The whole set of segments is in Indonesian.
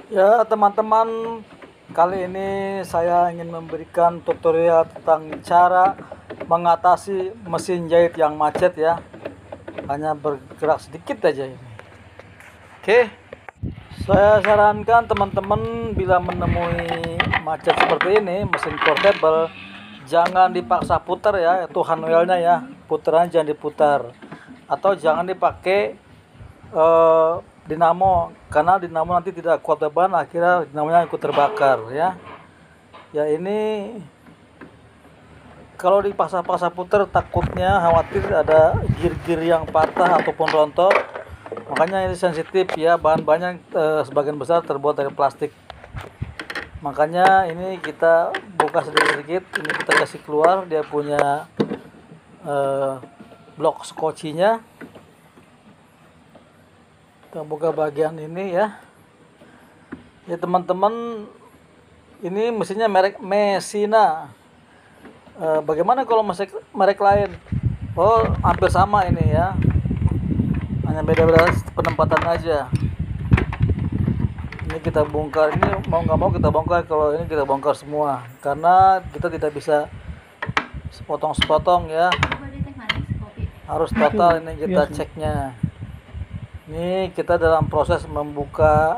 Ya teman-teman, kali ini saya ingin memberikan tutorial tentang cara mengatasi mesin jahit yang macet ya. Hanya bergerak sedikit aja ini. Oke, saya sarankan teman-teman bila menemui macet seperti ini, mesin portable, jangan dipaksa putar ya, itu handwheelnya ya, putaran jangan diputar. Atau jangan dipakai dinamo, karena dinamo nanti tidak kuat beban, akhirnya dinamonya ikut terbakar ya. Ya ini kalau dipaksa-paksa putar takutnya khawatir ada gear-gear yang patah ataupun rontok. Makanya ini sensitif ya, bahan-bahannya sebagian besar terbuat dari plastik. Makanya ini kita buka sedikit-sedikit, ini kita kasih keluar dia punya blok skocinya. Kita buka bagian ini ya. Ya teman-teman, ini mesinnya merek Messina. Bagaimana kalau merek lain? Oh, hampir sama ini ya. Hanya beda-beda penempatan aja. Ini kita bongkar, ini mau nggak mau kita bongkar. Kalau ini kita bongkar semua, karena kita tidak bisa sepotong-sepotong ya. Harus total ini kita ceknya. Ini kita dalam proses membuka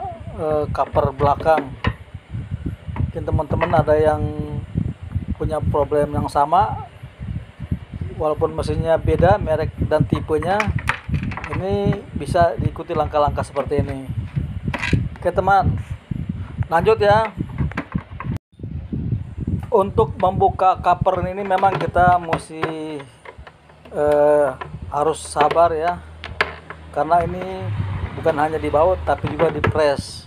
cover belakang. Mungkin teman-teman ada yang punya problem yang sama, walaupun mesinnya beda merek dan tipenya, ini bisa diikuti langkah-langkah seperti ini. Oke teman, lanjut ya. Untuk membuka cover ini memang kita mesti harus sabar ya, karena ini bukan hanya dibaut tapi juga dipres.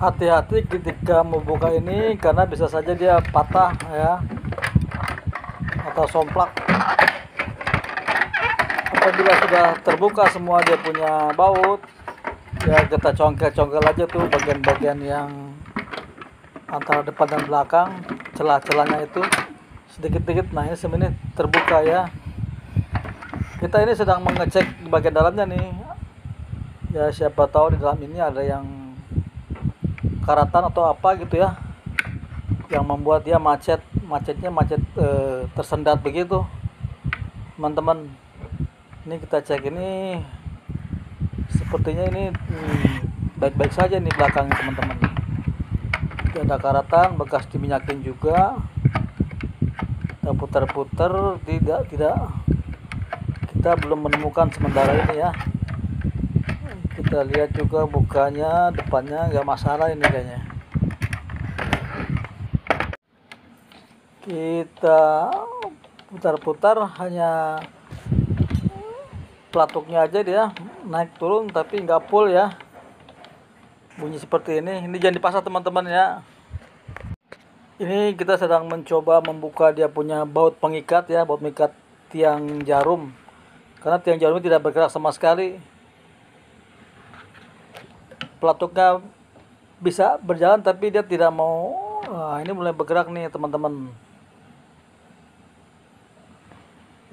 Hati-hati ketika membuka ini, karena bisa saja dia patah ya, atau somplak. Apabila sudah terbuka semua dia punya baut, ya kita congkel-congkel aja tuh bagian-bagian yang antara depan dan belakang, celah-celahnya itu sedikit-sedikit. Nah ini sebenarnya terbuka ya. Kita ini sedang mengecek di bagian dalamnya nih. Ya siapa tahu di dalam ini ada yang karatan atau apa gitu ya, yang membuat dia macetnya tersendat begitu teman-teman. Ini kita cek, ini sepertinya ini baik-baik saja nih belakang teman-teman. Tidak ada karatan, bekas diminyakin juga. Kita putar-putar, tidak kita belum menemukan sementara ini ya. Kita lihat juga bukanya, depannya nggak masalah ini kayaknya. Kita putar-putar, hanya pelatuknya aja dia naik turun tapi nggak full ya. Bunyi seperti ini. Ini jangan dipaksa teman-teman ya. Ini kita sedang mencoba membuka dia punya baut pengikat ya, baut pengikat tiang jarum. Karena tiang jarum tidak bergerak sama sekali. Pelatuknya bisa berjalan tapi dia tidak mau. Ini mulai bergerak nih teman-teman.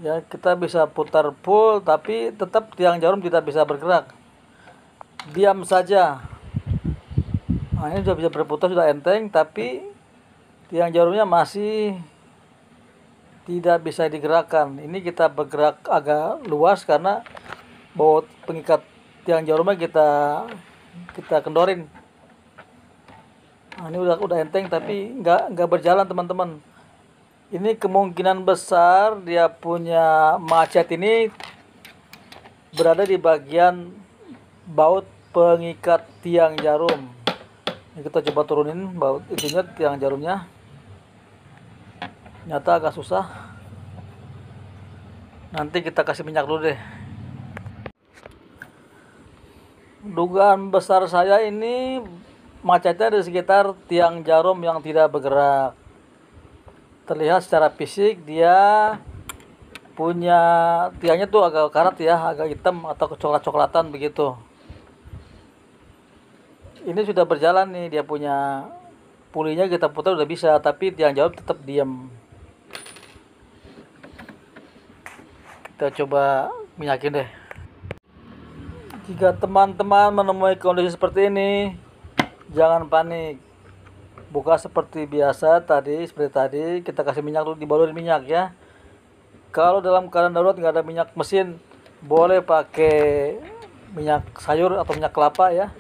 Ya kita bisa putar full tapi tetap tiang jarum tidak bisa bergerak, diam saja. Nah ini sudah bisa berputar, sudah enteng, tapi tiang jarumnya masih tidak bisa digerakkan. Ini kita bergerak agak luas karena baut pengikat tiang jarumnya kita kendorin. Nah, ini udah enteng tapi nggak berjalan teman-teman. Ini kemungkinan besar dia punya macet ini berada di bagian baut pengikat tiang jarum. Ini kita coba turunin baut itunya, tiang jarumnya. Nyata agak susah. Nanti kita kasih minyak dulu deh. Dugaan besar saya ini macetnya di sekitar tiang jarum yang tidak bergerak. Terlihat secara fisik dia punya tiangnya tuh agak karat ya, agak hitam atau coklat-coklatan begitu. Ini sudah berjalan nih, dia punya pulinya kita putar udah bisa, tapi tiang jarum tetap diam. Kita coba minyakin deh. Jika teman-teman menemui kondisi seperti ini, jangan panik. Buka seperti biasa tadi, seperti tadi kita kasih minyak dulu, dibalurin minyak ya. Kalau dalam keadaan darurat nggak ada minyak mesin, boleh pakai minyak sayur atau minyak kelapa ya.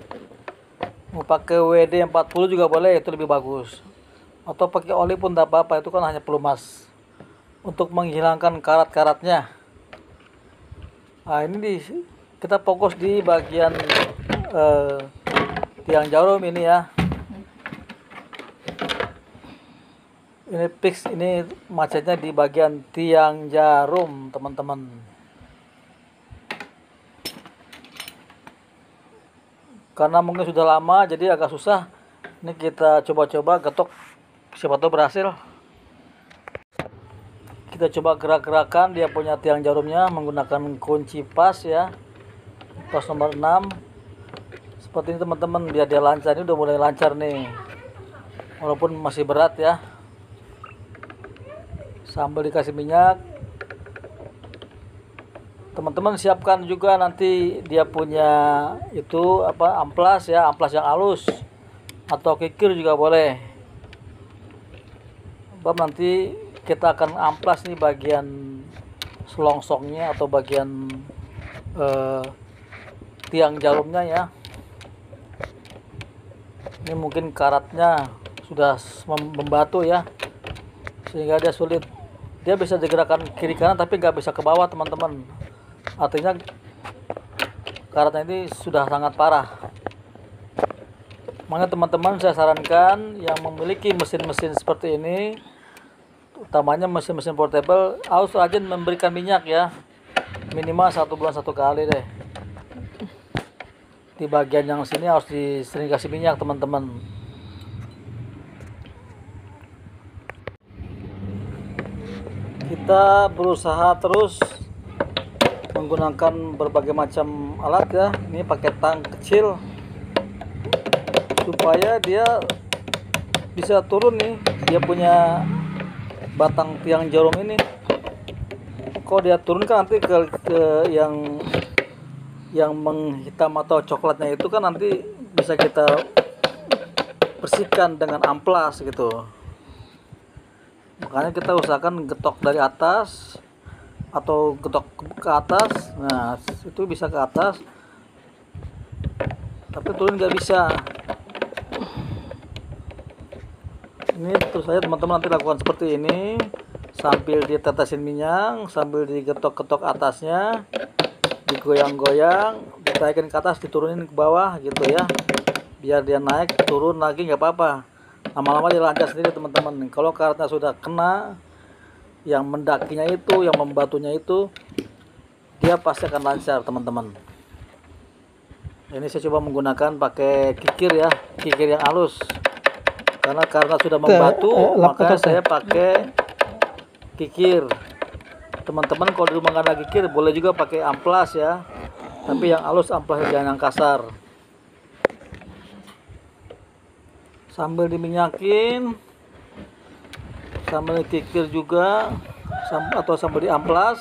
Mau pakai WD 40 juga boleh, itu lebih bagus. Atau pakai oli pun tidak apa-apa, itu kan hanya pelumas untuk menghilangkan karat-karatnya. Nah, ini kita fokus di bagian tiang jarum ini ya. Ini fix, ini macetnya di bagian tiang jarum teman-teman. Karena mungkin sudah lama jadi agak susah. Ini kita coba-coba getok, siapa tahu berhasil. Kita coba gerak-gerakan dia punya tiang jarumnya menggunakan kunci pas ya. Pas nomor 6. Seperti ini teman-teman, biar dia lancar. Ini udah mulai lancar nih. Walaupun masih berat ya. Sambil dikasih minyak, teman-teman siapkan juga nanti dia punya itu apa, amplas ya, amplas yang halus atau kikir juga boleh. Sebab nanti kita akan amplas nih bagian selongsongnya atau bagian tiang jarumnya ya. Ini mungkin karatnya sudah membatu ya, sehingga dia sulit. Dia bisa digerakkan kiri kanan tapi nggak bisa ke bawah teman-teman. Artinya karatnya ini sudah sangat parah. Makanya teman-teman saya sarankan yang memiliki mesin-mesin seperti ini, utamanya mesin-mesin portable, harus rajin memberikan minyak ya. Minimal 1 bulan 1 kali deh. Di bagian yang sini harus sering kasih minyak teman-teman. Kita berusaha terus menggunakan berbagai macam alat ya. Ini pakai tang kecil supaya dia bisa turun nih. Dia punya batang tiang jarum ini. Kalau dia turun kan nanti ke yang menghitam atau coklatnya itu kan nanti bisa kita bersihkan dengan amplas gitu. Makanya kita usahakan getok dari atas atau getok ke atas. Nah, itu bisa ke atas, tapi turun nggak bisa. Ini terus saja teman-teman nanti lakukan seperti ini, sambil ditetesin minyak, sambil digetok-getok atasnya, digoyang-goyang, ditaikin ke atas, diturunin ke bawah gitu ya, biar dia naik turun lagi nggak apa-apa. Lama-lama dia lancar sendiri teman-teman. Kalau karatnya sudah kena, yang mendakinya itu, yang membatunya itu, dia pasti akan lancar teman-teman. Ini saya coba menggunakan pakai kikir ya, kikir yang halus. Karena sudah membatu, maka saya pakai kikir. Teman-teman kalau di rumah nggak ada kikir, boleh juga pakai amplas ya. Tapi yang halus, amplas jangan yang kasar. Sambil diminyakin, sambil dikikir juga, atau sambil diamplas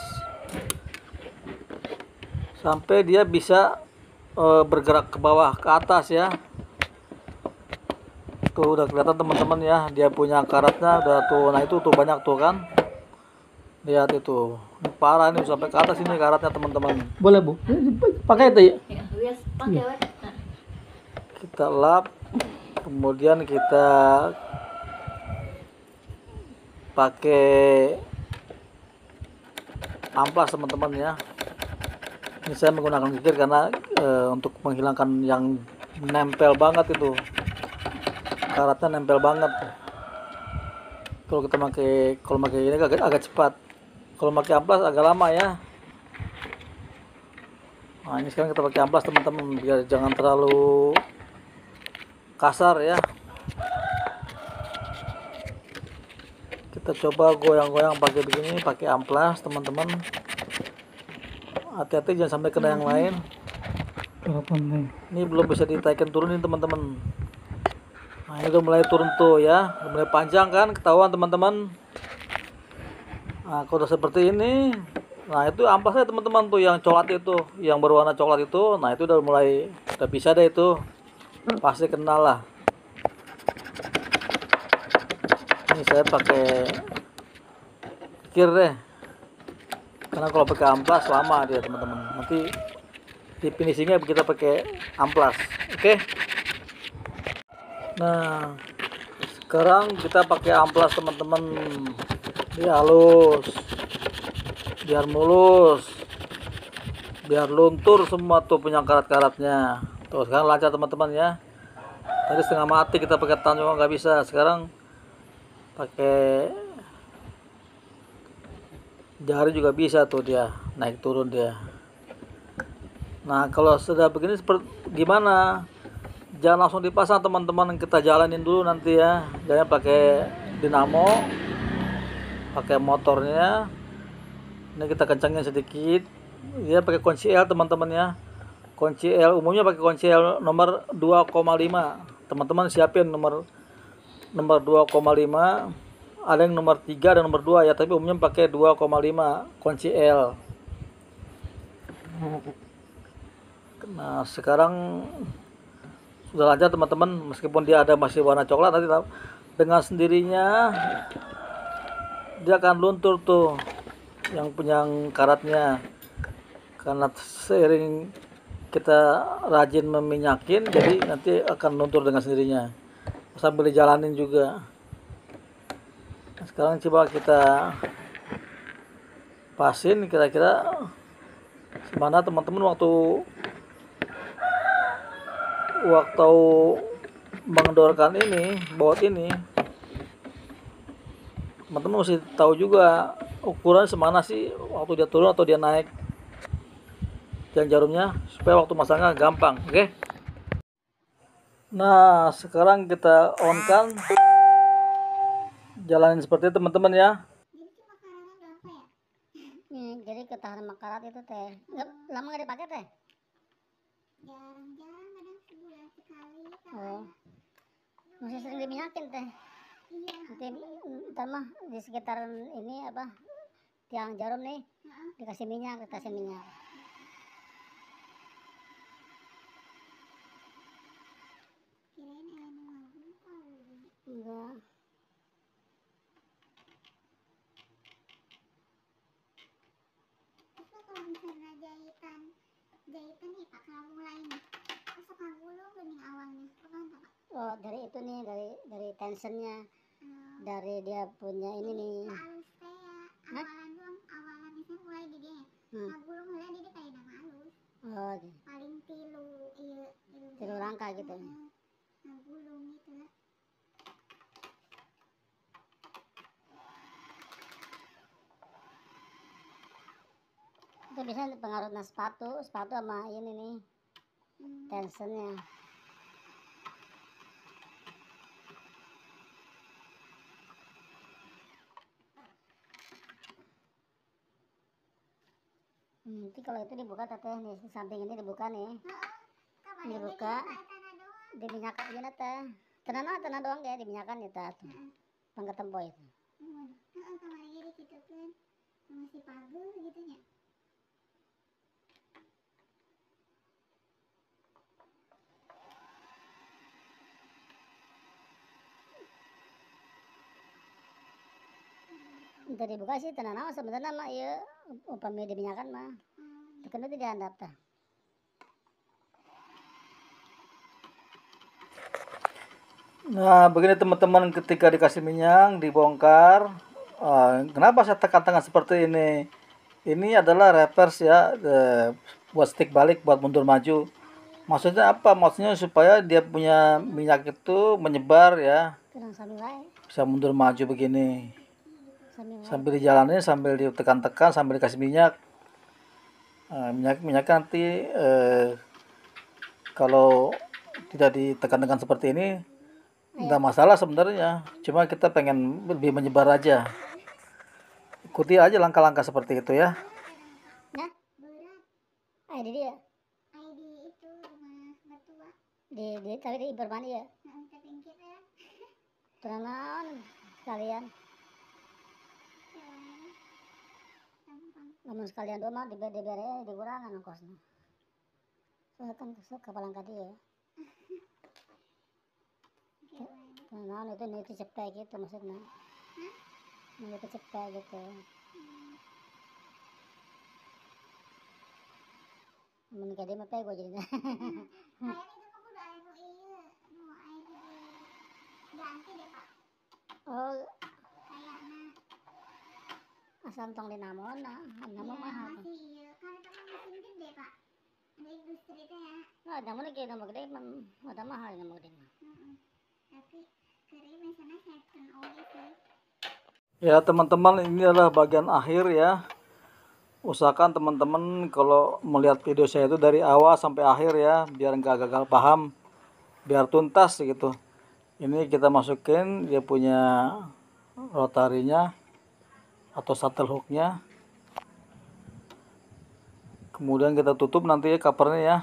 sampai dia bisa bergerak ke bawah ke atas ya. Tuh udah kelihatan teman-teman ya, dia punya karatnya udah tuh. Nah itu tuh banyak tuh kan, lihat itu. Ini parah ini sampai ke atas ini karatnya teman-teman. Boleh Bu, pakai itu ya. Kita lap, kemudian kita pakai amplas teman-teman ya. Ini saya menggunakan kikir karena untuk menghilangkan yang nempel banget itu, karatnya nempel banget. Kalau kita pakai ini agak cepat, kalau pakai amplas agak lama ya. Nah ini sekarang kita pakai amplas teman-teman, biar jangan terlalu kasar ya. Kita coba goyang-goyang pakai begini, pakai amplas teman-teman. Hati-hati jangan sampai kena yang lain. Ini belum bisa ditaikan turunin teman-teman. Nah ini udah mulai turun tuh ya, udah mulai panjang kan, ketahuan teman-teman. Nah kalau udah seperti ini, Nah itu amplasnya teman-teman tuh yang coklat itu, yang berwarna coklat itu, nah itu udah bisa deh itu, pasti kenal lah. Ini saya pakai kir deh, karena kalau pakai amplas lama dia teman-teman. Nanti di finishingnya kita pakai amplas, oke? Nah sekarang kita pakai amplas teman-teman, biar halus, biar mulus, biar luntur semua tuh punya karat-karatnya. Tuh sekarang lancar teman-teman ya. Tadi setengah mati kita pakai tangan juga nggak bisa, sekarang pakai jari juga bisa tuh, dia naik turun dia. Nah kalau sudah begini seperti gimana, jangan langsung dipasang teman-teman, kita jalanin dulu nanti ya. Jangan pakai dinamo, pakai motornya. Ini kita kencangin sedikit, dia pakai kunci L teman-teman ya. Kunci L umumnya pakai kunci L nomor 2,5. Teman-teman siapin nomor 2,5. Ada yang nomor 3 dan nomor 2 ya, tapi umumnya pakai 2,5 kunci L. Nah sekarang sudah lancar teman-teman, meskipun dia ada masih warna coklat, nanti dengan sendirinya dia akan luntur tuh yang punya karatnya, karena seiring kita rajin meminyakin, jadi nanti akan luntur dengan sendirinya sambil dijalanin juga. Nah, sekarang coba kita pasin kira-kira mana teman-teman waktu mengendorkan ini baut ini. Teman-teman mesti tahu juga ukuran semana sih waktu dia turun atau dia naik yang jarumnya, supaya waktu masangnya gampang, oke? Nah sekarang kita on kan, jalanin seperti itu teman-teman ya. Jadi ketahanan makarat itu teh lama nggak dipakai teh? Jarang-jarang, kadang sebulan sekali. Oh, masih sering diminyakin teh? Iya. Nanti ntar mah di sekitaran ini apa tiang jarum nih dikasih minyak, dikasih minyak. Kirain enggak. Kalau misalnya jahitan nih Pak, kalau mulai nih terus suka gulung nih awalnya, pernah nggak Pak? Oh dari itu nih, dari tensionnya, dari dia punya ini nih. Halus kayak awalan itu mulai gede ya. Nah gulung mulai dia kayak nama halus. Oh paling tilu langkah gitu. Nah gulung gitu lah. Itu biasanya pengaruhnya sepatu sama ini nih tensionnya. Nanti kalau itu dibuka teteh nih, samping ini dibuka nih, dibuka, diminyakan aja teh, tenang doang ya diminyakan ya teh, pangkat tempo itu. Kamarnya gitu kan, masih pagi gitu ya. Untuk dibuka sih tenang aja sebenarnya mah ya, upamanya diminyakan mah, tekan itu dihandap teh. Nah begini teman-teman, ketika dikasih minyak dibongkar. Kenapa saya tekan-tekan seperti ini? Ini adalah reverse ya, buat stick balik, buat mundur maju. Maksudnya apa? Maksudnya supaya dia punya minyak itu menyebar ya, bisa mundur maju begini, sambil dijalanin, sambil ditekan-tekan, sambil dikasih minyak. Minyak nanti kalau tidak ditekan-tekan seperti ini nggak masalah sebenarnya, cuma kita pengen lebih menyebar aja. Ikuti aja langkah-langkah seperti itu ya. Nah, ID dia. ID itu rumah mertua. Tapi di Permani ya. Pinggir ya. Tenang sekalian. namun sekalian dua mah dibere dikurangan ongkosnya. Soalnya kan kepalang ka dia. Nah, itu cepet gitu maksudnya. Itu cepet gitu. Mun ka dia mah pego jadinya. Ganti deh Pak. Oh, kayaknya asal tong dinamon namun mahal. Masih iya, kan itu mesin gede Pak. Ada industri teh ya. Nah, namun kayak nama gede ada mahal nama gede mah. Tapi kiri misalnya second oli sih. Ya teman-teman, ini adalah bagian akhir ya. Usahakan teman-teman kalau melihat video saya itu dari awal sampai akhir ya, biar nggak gagal paham, biar tuntas gitu. Ini kita masukin dia punya rotarinya atau shuttle hooknya, kemudian kita tutup nanti ya covernya ya.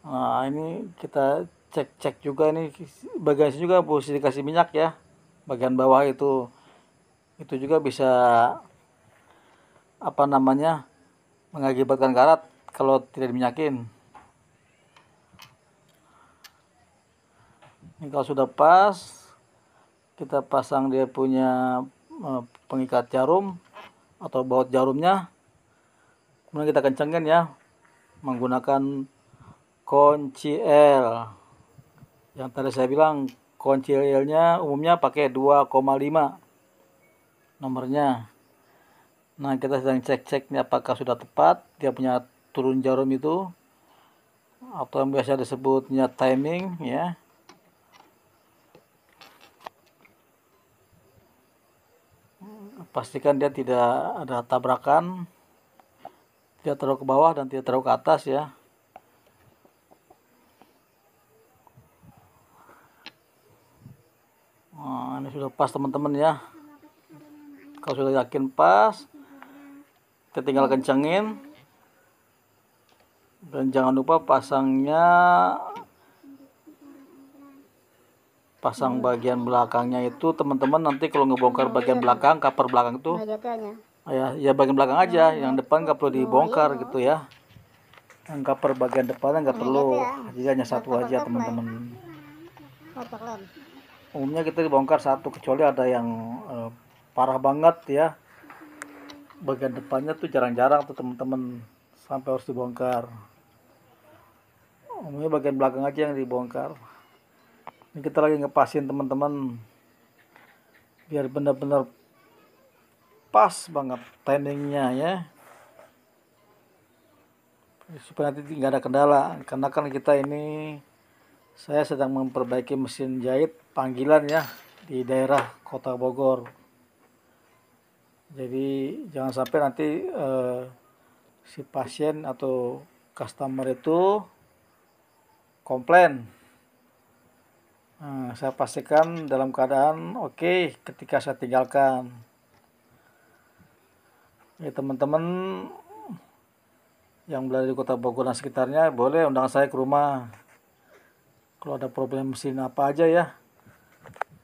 Nah ini kita cek juga, ini bagian sini juga posisi dikasih minyak ya, bagian bawah itu juga bisa apa namanya mengakibatkan karat kalau tidak diminyakin. Ini kalau sudah pas, kita pasang dia punya pengikat jarum atau baut jarumnya, kemudian kita kencengin ya menggunakan kunci L. Yang tadi saya bilang kunci L-nya umumnya pakai 2,5 nomornya. Nah kita sedang cek nih apakah sudah tepat dia punya turun jarum itu, atau yang biasa disebutnya timing ya. Pastikan dia tidak ada tabrakan, tidak terlalu ke bawah dan tidak terlalu ke atas ya. Nah, ini sudah pas teman-teman ya. Kalau sudah yakin pas, kita tinggal kencengin. Dan jangan lupa pasang bagian belakangnya itu teman-teman, nanti kalau ngebongkar bagian belakang, cover belakang itu ya bagian belakang aja, yang depan nggak perlu dibongkar gitu ya. Yang cover bagian depannya nggak perlu, jadi hanya satu aja teman-teman. Umumnya kita dibongkar satu, kecuali ada yang parah banget ya, bagian depannya tuh jarang-jarang tuh teman-teman sampai harus dibongkar. Umumnya bagian belakang aja yang dibongkar. Ini kita lagi ngepasin teman-teman biar benar-benar pas banget timingnya ya, supaya nanti nggak ada kendala. Karena kan kita ini, saya sedang memperbaiki mesin jahit panggilan ya di daerah Kota Bogor. Jadi jangan sampai nanti si pasien atau customer itu komplain. Nah, saya pastikan dalam keadaan oke ketika saya tinggalkan. Ya teman-teman yang berada di Kota Bogor dan sekitarnya, boleh undang saya ke rumah. Kalau ada problem mesin apa aja ya,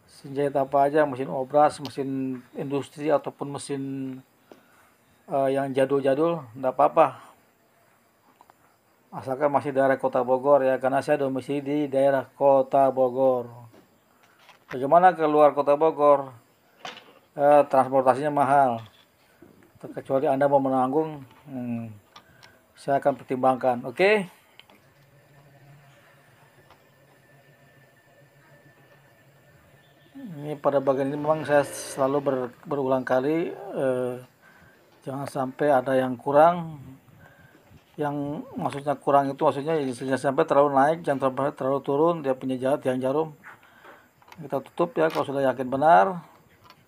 mesin jahit apa aja, mesin obras, mesin industri ataupun mesin yang jadul-jadul, enggak apa-apa. Asalkan masih daerah Kota Bogor ya, karena saya domisili di daerah Kota Bogor. Bagaimana keluar Kota Bogor? Transportasinya mahal. Kecuali Anda mau menanggung, saya akan pertimbangkan. Oke? Ini pada bagian ini memang saya selalu berulang kali, jangan sampai ada yang kurang. Yang maksudnya kurang itu maksudnya jangan sampai terlalu naik, jangan sampai terlalu turun dia punya tiang jarum. Kita tutup ya kalau sudah yakin benar,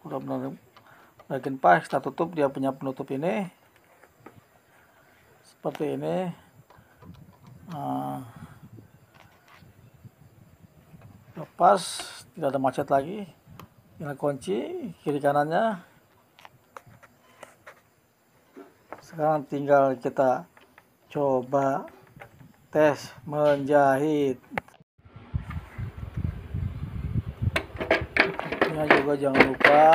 sudah benar yakin pas, kita tutup dia punya penutup ini seperti ini. Nah, lepas, tidak ada macet lagi, tinggal kunci kiri kanannya. Sekarang tinggal kita coba tes menjahit. Ini juga jangan lupa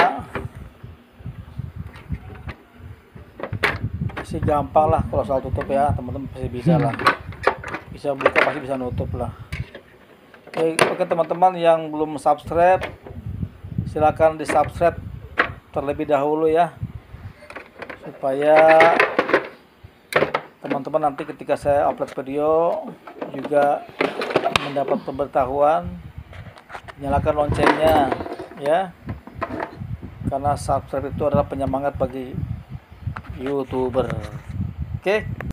pasti gampang lah kalau soal tutup ya, teman-teman pasti bisa lah, bisa buka pasti bisa nutup lah. Oke teman-teman yang belum subscribe, silakan di subscribe terlebih dahulu ya, supaya teman-teman nanti ketika saya upload video juga mendapat pemberitahuan. Nyalakan loncengnya ya, karena subscribe itu adalah penyemangat bagi YouTuber. Oke.